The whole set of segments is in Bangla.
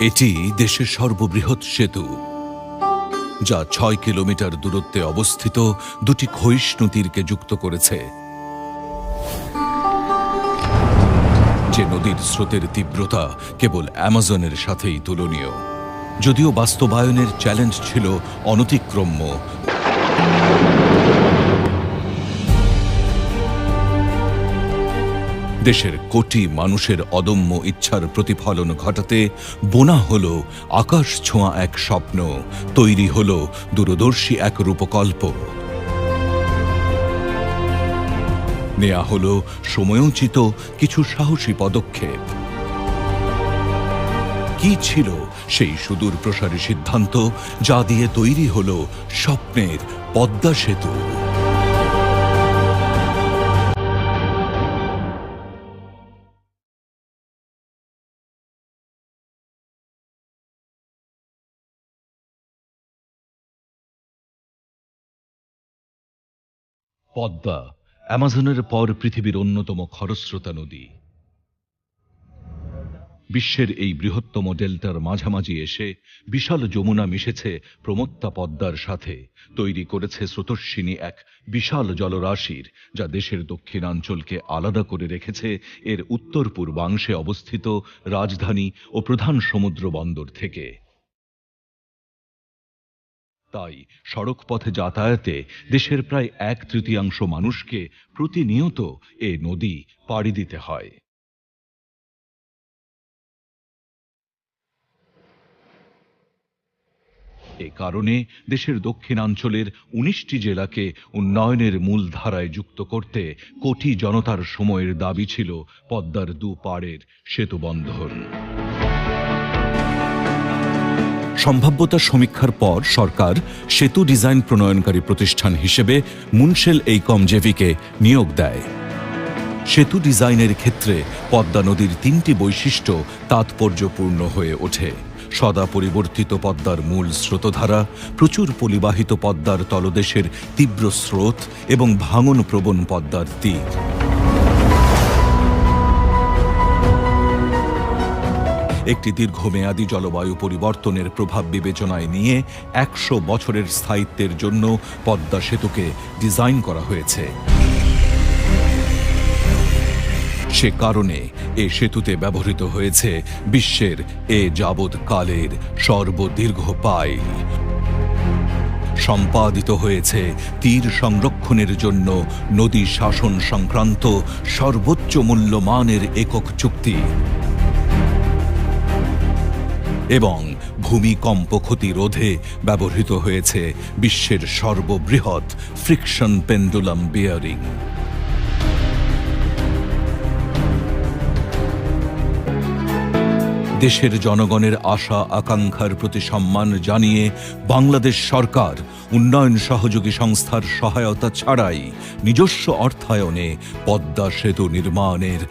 এটি দেশের সর্ববৃহৎ সেতু, যা ৬ কিলোমিটার দূরত্বে অবস্থিত দুটি ক্ষয়িষ্ণু তীরকে যুক্ত করেছে, যে নদীর স্রোতের তীব্রতা কেবল অ্যামাজনের সাথেই তুলনীয়। যদিও বাস্তবায়নের চ্যালেঞ্জ ছিল অনতিক্রম্য, দেশের কোটি মানুষের অদম্য ইচ্ছার প্রতিফলন ঘটাতে বোনা হল আকাশ ছোঁয়া এক স্বপ্ন, তৈরি হল দূরদর্শী এক রূপকল্প, নেয়া হল সময়োচিত কিছু সাহসী পদক্ষেপ। কি ছিল সেই সুদূর প্রসারী সিদ্ধান্ত, যা দিয়ে তৈরি হল স্বপ্নের পদ্মা সেতু? পদ্মা অ্যামাজনের পর পৃথিবীর অন্যতম খরস্রোতা নদী। বিশ্বের এই বৃহত্তম ডেল্টার মাঝামাঝি এসে বিশাল যমুনা মিশেছে প্রমত্তা পদ্মার সাথে, তৈরি করেছে স্রোতস্বিনী এক বিশাল জলরাশির, যা দেশের দক্ষিণাঞ্চলকে আলাদা করে রেখেছে এর উত্তর পূর্বাংশে অবস্থিত রাজধানী ও প্রধান সমুদ্র বন্দর থেকে। তাই সড়ক পথে যাতায়াতে দেশের প্রায় 1/3 মানুষকে প্রতিনিয়ত এ নদী পাড়ি দিতে হয়। এ কারণে দেশের দক্ষিণাঞ্চলের 19টি জেলাকে উন্নয়নের মূল ধারায় যুক্ত করতে কোটি জনতার সময়ের দাবি ছিল পদ্মার দুপাড়ের সেতু বন্ধন। সম্ভাব্যতা সমীক্ষার পর সরকার সেতু ডিজাইন প্রণয়নকারী প্রতিষ্ঠান হিসেবে মুনশেল এইকম জেভিকে নিয়োগ দেয়। সেতু ডিজাইনের ক্ষেত্রে পদ্মা নদীর 3টি বৈশিষ্ট্য তাৎপর্যপূর্ণ হয়ে ওঠে: সদা পরিবর্তিত পদ্মার মূল স্রোতধারা, প্রচুর পলিবাহিত পদ্মার তলদেশের তীব্র স্রোত এবং ভাঙন প্রবণ পদ্মার তীর। একটি দীর্ঘমেয়াদী জলবায়ু পরিবর্তনের প্রভাব বিবেচনায় নিয়ে 100 বছরের স্থায়িত্বের জন্য পদ্মা সেতুকে ডিজাইন করা হয়েছে। সে কারণে এ সেতুতে ব্যবহৃত হয়েছে বিশ্বের এ যাবৎকালের সর্বদীর্ঘ পাইল। সম্পাদিত হয়েছে তীর সংরক্ষণের জন্য নদী শাসন সংক্রান্ত সর্বোচ্চ মূল্যমানের একক চুক্তি এবং ভূমিকম্প ক্ষতি রোধে ব্যবহৃত হয়েছে বিশ্বের সর্ববৃহৎ ফ্রিকশন পেন্ডুলাম বিয়ারিং। দেশের জনগণের আশা আকাঙ্ক্ষার প্রতি সম্মান জানিয়ে বাংলাদেশ সরকার উন্নয়ন সহযোগী সংস্থার সহায়তা ছাড়াই নিজস্ব অর্থায়নে পদ্মা সেতু নির্মাণের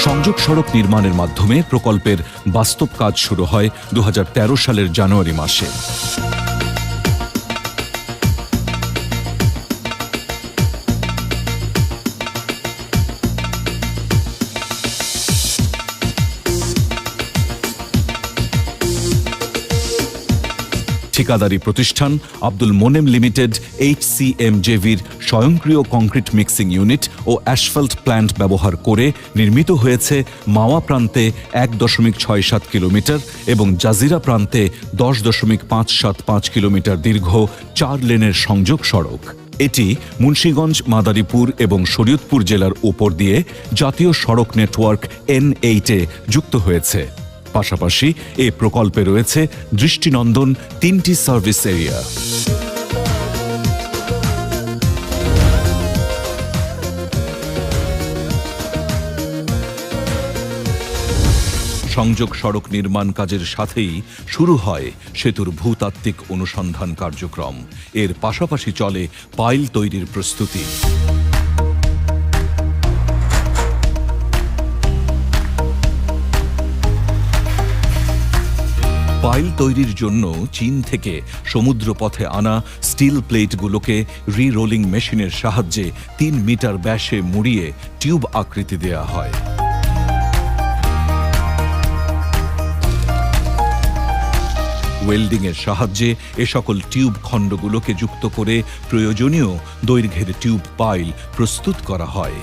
সংযোগ সড়ক নির্মাণের মাধ্যমে প্রকল্পের বাস্তব কাজ শুরু হয় 2013 সালের জানুয়ারি মাসে। ঠিকাদারি প্রতিষ্ঠান আব্দুল মোনেম লিমিটেড HCMJVর স্বয়ংক্রিয় কংক্রিট মিক্সিং ইউনিট ও অ্যাসফল্ট প্ল্যান্ট ব্যবহার করে নির্মিত হয়েছে মাওয়া প্রান্তে 1.67 কিলোমিটার এবং জাজিরা প্রান্তে 10.575 কিলোমিটার দীর্ঘ 4 লেনের সংযোগ সড়ক। এটি মুন্সিগঞ্জ, মাদারীপুর এবং শরীয়তপুর জেলার উপর দিয়ে জাতীয় সড়ক নেটওয়ার্ক N8-এ যুক্ত হয়েছে। পাশাপাশি এ প্রকল্পে রয়েছে দৃষ্টিনন্দন 3টি সার্ভিস এরিয়া। সংযোগ সড়ক নির্মাণ কাজের সাথেই শুরু হয় সেতুর ভূতাত্ত্বিক অনুসন্ধান কার্যক্রম। এর পাশাপাশি চলে পাইল তৈরির প্রস্তুতি। পাইল তৈরির জন্য চীন থেকে সমুদ্রপথে আনা স্টিল প্লেটগুলোকে রি-রোলিং মেশিনের সাহায্যে ৩ মিটার ব্যাসে মুড়িয়ে টিউব আকৃতি দেয়া হয়। ওয়েল্ডিংয়ের সাহায্যে এ সকল টিউব খণ্ডগুলোকে যুক্ত করে প্রয়োজনীয় দৈর্ঘ্যের টিউব পাইল প্রস্তুত করা হয়।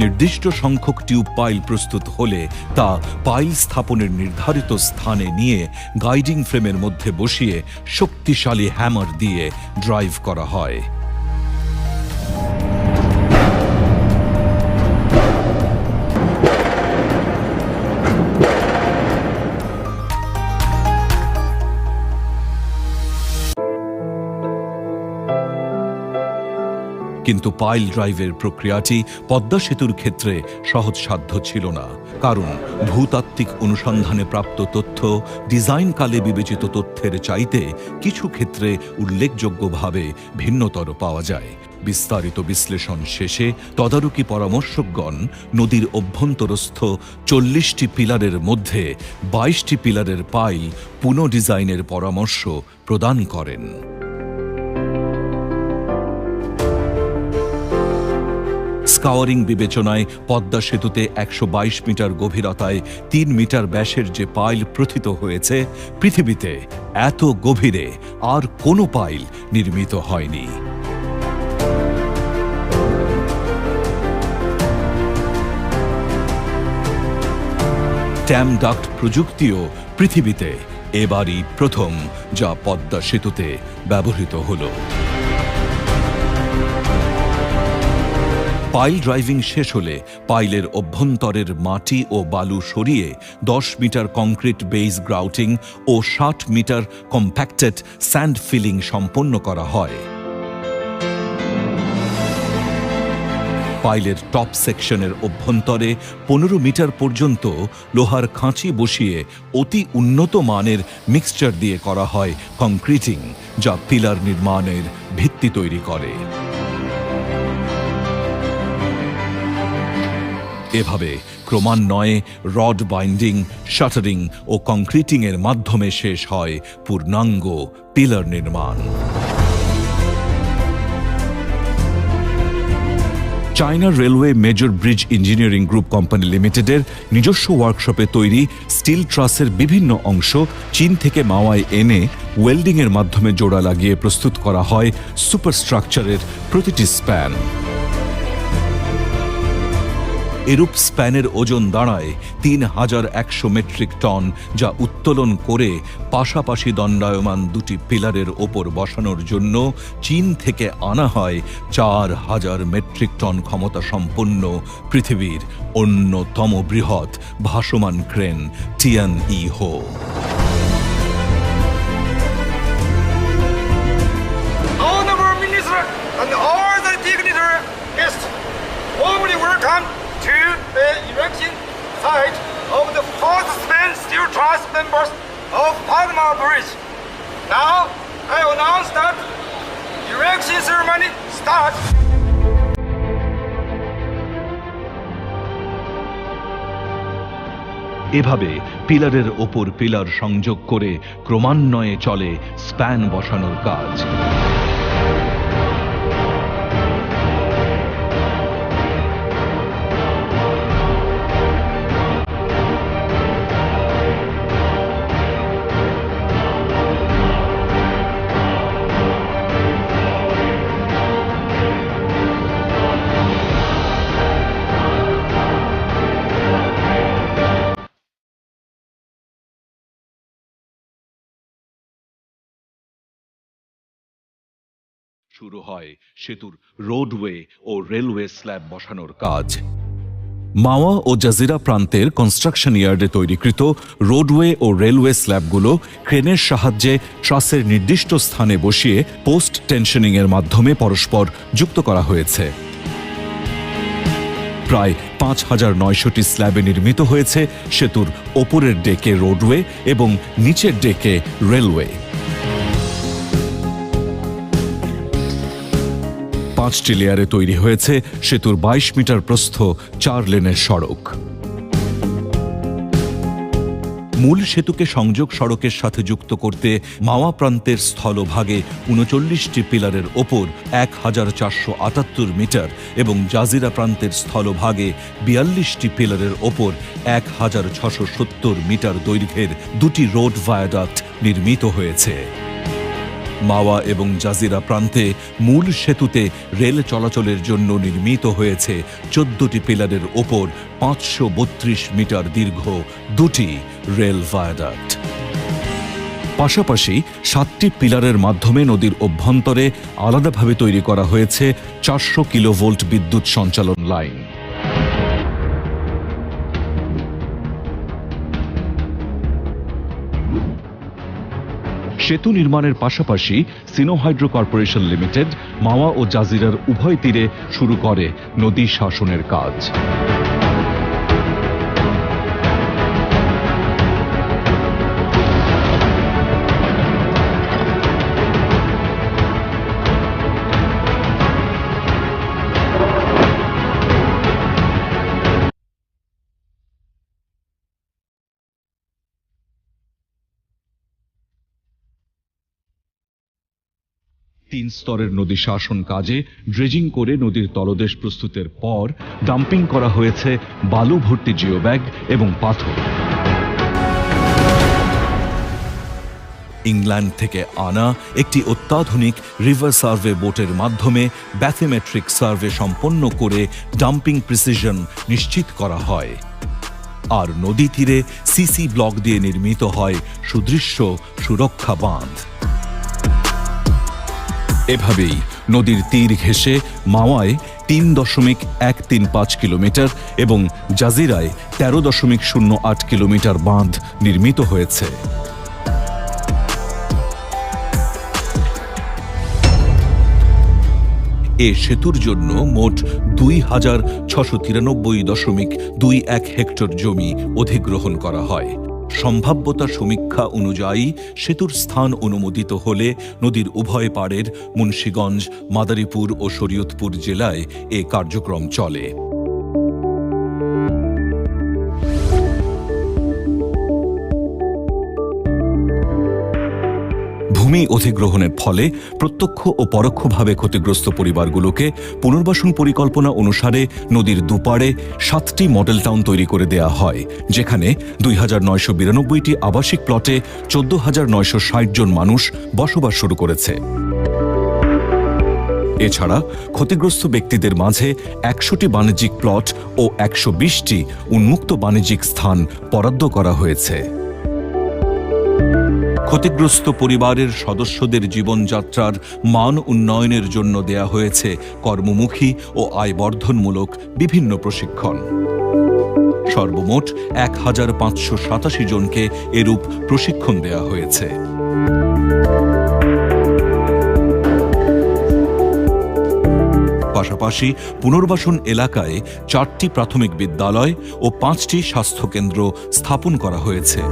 নির্দিষ্ট সংখ্যক টিউব পাইল প্রস্তুত হলে তা পাইল স্থাপনের নির্ধারিত স্থানে নিয়ে গাইডিং ফ্রেমের মধ্যে বসিয়ে শক্তিশালী হ্যামার দিয়ে ড্রাইভ করা হয়। কিন্তু পাইল ড্রাইভের প্রক্রিয়াটি পদ্মা সেতুর ক্ষেত্রে সহজসাধ্য ছিল না, কারণ ভূতাত্ত্বিক অনুসন্ধানে প্রাপ্ত তথ্য ডিজাইনকালে বিবেচিত তথ্যের চাইতে কিছু ক্ষেত্রে উল্লেখযোগ্যভাবে ভিন্নতর পাওয়া যায়। বিস্তারিত বিশ্লেষণ শেষে তদারকি পরামর্শকগণ নদীর অভ্যন্তরস্থ ৪০টি পিলারের মধ্যে ২২টি পিলারের পাইল পুনঃডিজাইনের পরামর্শ প্রদান করেন। স্কাওয়ারিং বিবেচনায় পদ্মা সেতুতে ১২২ মিটার গভীরতায় ৩ মিটার ব্যাসের যে পাইল প্রথিত হয়েছে, পৃথিবীতে এত গভীরে আর কোনো পাইল নির্মিত হয়নি। ট্যাম ডাক্ট প্রযুক্তিও পৃথিবীতে এবারই প্রথম, যা পদ্মা সেতুতে ব্যবহৃত হলো। পাইল ড্রাইভিং শেষ হলে পাইলের অভ্যন্তরের মাটি ও বালু সরিয়ে ১০ মিটার কংক্রিট বেস গ্রাউটিং ও ৬০ মিটার কম্প্যাক্টেড স্যান্ড ফিলিং সম্পন্ন করা হয়। পাইলের টপ সেকশনের অভ্যন্তরে ১৫ মিটার পর্যন্ত লোহার খাঁচি বসিয়ে অতি উন্নত মানের মিক্সচার দিয়ে করা হয় কংক্রিটিং, যা পিলার নির্মাণের ভিত্তি তৈরি করে। এভাবে ক্রমান্বয়ে রড বাইন্ডিং, শাটারিং ও কংক্রিটিং এর মাধ্যমে শেষ হয় পূর্ণাঙ্গ পিলার নির্মাণ। China railway major bridge engineering group company লিমিটেডের নিজস্ব ওয়ার্কশপে তৈরি স্টিল ট্রাসের বিভিন্ন অংশ চীন থেকে মাওয়ায় এনে ওয়েল্ডিংয়ের মাধ্যমে জোড়া লাগিয়ে প্রস্তুত করা হয় সুপারস্ট্রাকচারের প্রতিটি স্প্যান। এরূপ স্প্যানের ওজন দাঁড়ায় ৩,১০০ মেট্রিক টন, যা উত্তোলন করে পাশাপাশি দণ্ডায়মান দুটি পিলারের ওপর বসানোর জন্য চীন থেকে আনা হয় ৪,০০০ মেট্রিক টন ক্ষমতা সম্পন্ন পৃথিবীর অন্যতম বৃহৎ ভাসমান crane টিয়ানইহো। To the erection site of the fourth span steel truss members of Panama Bridge. Now, I announce that erection ceremony starts. এভাবে পিলারের ওপর পিলার সংযোগ করে ক্রমান্বয়ে চলে স্প্যান বসানোর কাজ। শুরু হয় সেতুর রোডওয়ে ও রেলওয়ে স্ল্যাব বসানোর কাজ। মাওয়া ও জাজিরা প্রান্তের কনস্ট্রাকশন ইয়ার্ডে তৈরিকৃত রোডওয়ে ও রেলওয়ে স্ল্যাবগুলো ক্রেনের সাহায্যে ট্রাসের নির্দিষ্ট স্থানে বসিয়ে পোস্ট টেনশনিংয়ের মাধ্যমে পরস্পর যুক্ত করা হয়েছে। প্রায় ৫,৯০০টি স্ল্যাবে নির্মিত হয়েছে সেতুর ওপরের ডেকে রোডওয়ে এবং নিচের ডেকে রেলওয়ে। ৫টি লেয়ারে তৈরি হয়েছে সেতুর ২২ মিটার প্রস্থ ৪ লেনের সড়ক। মূল সেতুকে সংযোগ সড়কের সাথে যুক্ত করতে মাওয়া প্রান্তের স্থলভাগে ৩৯টি পিলারের ওপর ১,৪৭৮ মিটার এবং জাজিরা প্রান্তের স্থলভাগে ৪২টি পিলারের ওপর ১,৬৭০ মিটার দৈর্ঘ্যের দুটি রোড ভায়াডাক্ট নির্মিত হয়েছে। মাওয়া এবং জাজিরা প্রান্তে মূল সেতুতে রেল চলাচলের জন্য নির্মিত হয়েছে ১৪টি পিলারের ওপর ৫৩২ মিটার দীর্ঘ দুটি রেল ভায়াডাক্ট। পাশাপাশি ৭টি পিলারের মাধ্যমে নদীর অভ্যন্তরে আলাদাভাবে তৈরি করা হয়েছে ৪০০ কিলোভোল্ট বিদ্যুৎ সঞ্চালন লাইন। সেতু নির্মাণের পাশাপাশি সিনো হাইড্রো কর্পোরেশন লিমিটেড মাওয়া ও জাজিরার উভয় তীরে শুরু করে নদী শাসনের কাজ। ৩ স্তরের নদী শাসন কাজে ড্রেজিং করে নদীর তলদেশ প্রস্তুতের পর ডাম্পিং করা হয়েছে বালু ভর্তি জিওব্যাগ এবং পাথর। ইংল্যান্ড থেকে আনা একটি অত্যাধুনিক রিভার সার্ভে বোটের মাধ্যমে ব্যাথোমেট্রিক সার্ভে সম্পন্ন করে ডাম্পিং প্রিসিশন নিশ্চিত করা হয়। আর নদী তীরে সিসি ব্লক দিয়ে নির্মিত হয় সুদৃশ্য সুরক্ষা বাঁধ। এভাবেই নদীর তীর ঘেঁষে মাওয়ায় ৩.১৩৫ কিলোমিটার এবং জাজিরায় ১৩.০৮ কিলোমিটার বাঁধ নির্মিত হয়েছে। এ সেতুর জন্য মোট ২,৬৯৩.২১ হেক্টর জমি অধিগ্রহণ করা হয়। সম্ভাব্যতা সমীক্ষা অনুযায়ী সেতুর স্থান অনুমোদিত হলে নদীর উভয় পাড়ের মুন্সিগঞ্জ, মাদারীপুর ও শরীয়তপুর জেলায় এ কার্যক্রম চলে। ভূমি অধিগ্রহণের ফলে প্রত্যক্ষ ও পরোক্ষভাবে ক্ষতিগ্রস্ত পরিবারগুলোকে পুনর্বাসন পরিকল্পনা অনুসারে নদীর দুপাড়ে 7টি মডেল টাউন তৈরি করে দেয়া হয়, যেখানে ২,৯৯২টি আবাসিক প্লটে ১৪,৯৬০ জন মানুষ বসবাস শুরু করেছে। এছাড়া ক্ষতিগ্রস্ত ব্যক্তিদের মাঝে ১০০টি বাণিজ্যিক প্লট ও ১২০টি উন্মুক্ত বাণিজ্যিক স্থান বরাদ্দ করা হয়েছে। ক্ষতিগ্রস্ত পরিবারের সদস্যদের জীবনযাত্রার মান উন্নয়নের জন্য দেয়া হয়েছে কর্মমুখী ও আয়বর্ধনমূলক বিভিন্ন প্রশিক্ষণ। সর্বমোট ১,৫৮৭ জনকে এরূপ প্রশিক্ষণ দেয়া হয়েছে। পাশাপাশি পুনর্বাসন এলাকায় 4টি প্রাথমিক বিদ্যালয় ও 5টি স্বাস্থ্যকেন্দ্র স্থাপন করা হয়েছে।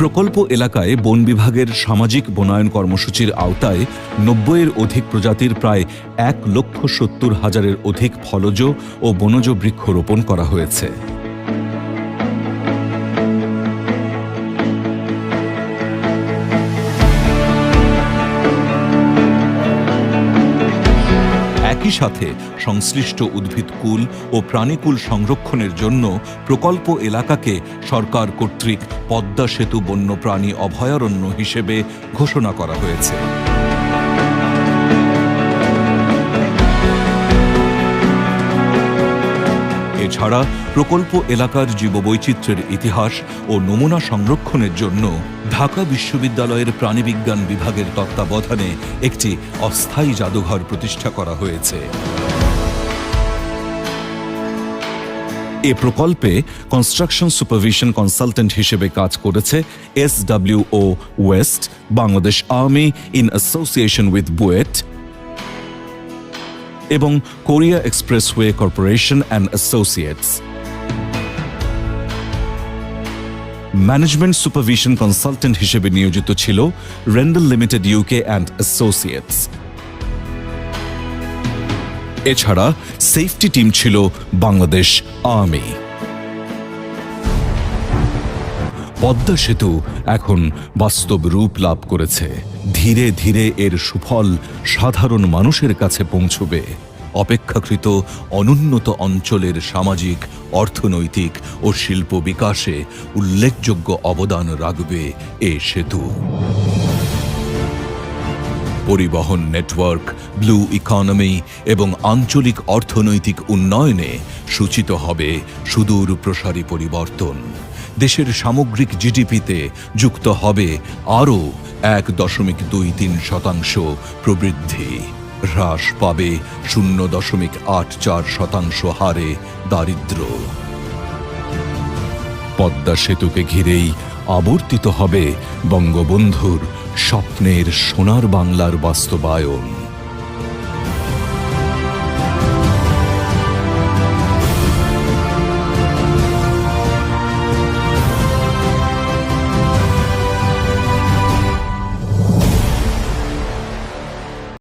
প্রকল্প এলাকায় বন বিভাগের সামাজিক বনায়ন কর্মসূচির আওতায় ৯০-এর অধিক প্রজাতির প্রায় ১,৭০,০০০-এর অধিক ফলজ ও বনজ বৃক্ষ রোপণ করা হয়েছে। একই সাথে সংশ্লিষ্ট উদ্ভিদকুল ও প্রাণীকুল সংরক্ষণের জন্য প্রকল্প এলাকাকে সরকার কর্তৃক পদ্মা সেতু বন্যপ্রাণী অভয়ারণ্য হিসেবে ঘোষণা করা হয়েছে। এর এছাড়া প্রকল্প এলাকার জীববৈচিত্র্যের ইতিহাস ও নমুনা সংরক্ষণের জন্য ঢাকা বিশ্ববিদ্যালয়ের প্রাণীবিজ্ঞান বিভাগের তত্ত্বাবধানে একটি অস্থায়ী জাদুঘর প্রতিষ্ঠা করা হয়েছে। এ প্রকল্পে কনস্ট্রাকশন সুপারভিশন কনসালটেন্ট হিসেবে কাজ করেছে SWO west, Bangladesh army in association with BUET এবং Korea expressway corporation and associates. Management supervision consultant হিসেবে নিয়োজিত ছিল Rendel limited UK and associates. এছাড়া সেফটি টিম ছিল বাংলাদেশ আর্মি। পদ্মা সেতু এখন বাস্তব রূপ লাভ করেছে। ধীরে ধীরে এর সুফল সাধারণ মানুষের কাছে পৌঁছবে। অপেক্ষাকৃত অনুন্নত অঞ্চলের সামাজিক, অর্থনৈতিক ও শিল্প বিকাশে উল্লেখযোগ্য অবদান রাখবে এ সেতু। পরিবহন নেটওয়ার্ক, ব্লু ইকোনমি এবং আঞ্চলিক অর্থনৈতিক উন্নয়নে সূচিত হবে সুদূর প্রসারী পরিবর্তন। দেশের সামগ্রিক জিডিপিতে যুক্ত হবে আরও 1.23% প্রবৃদ্ধি। হ্রাস পাবে 0.84% হারে দারিদ্র্য। পদ্মা সেতুকে ঘিরেই আবর্তিত হবে বঙ্গবন্ধুর স্বপ্নের সোনার বাংলার বাস্তবায়ন।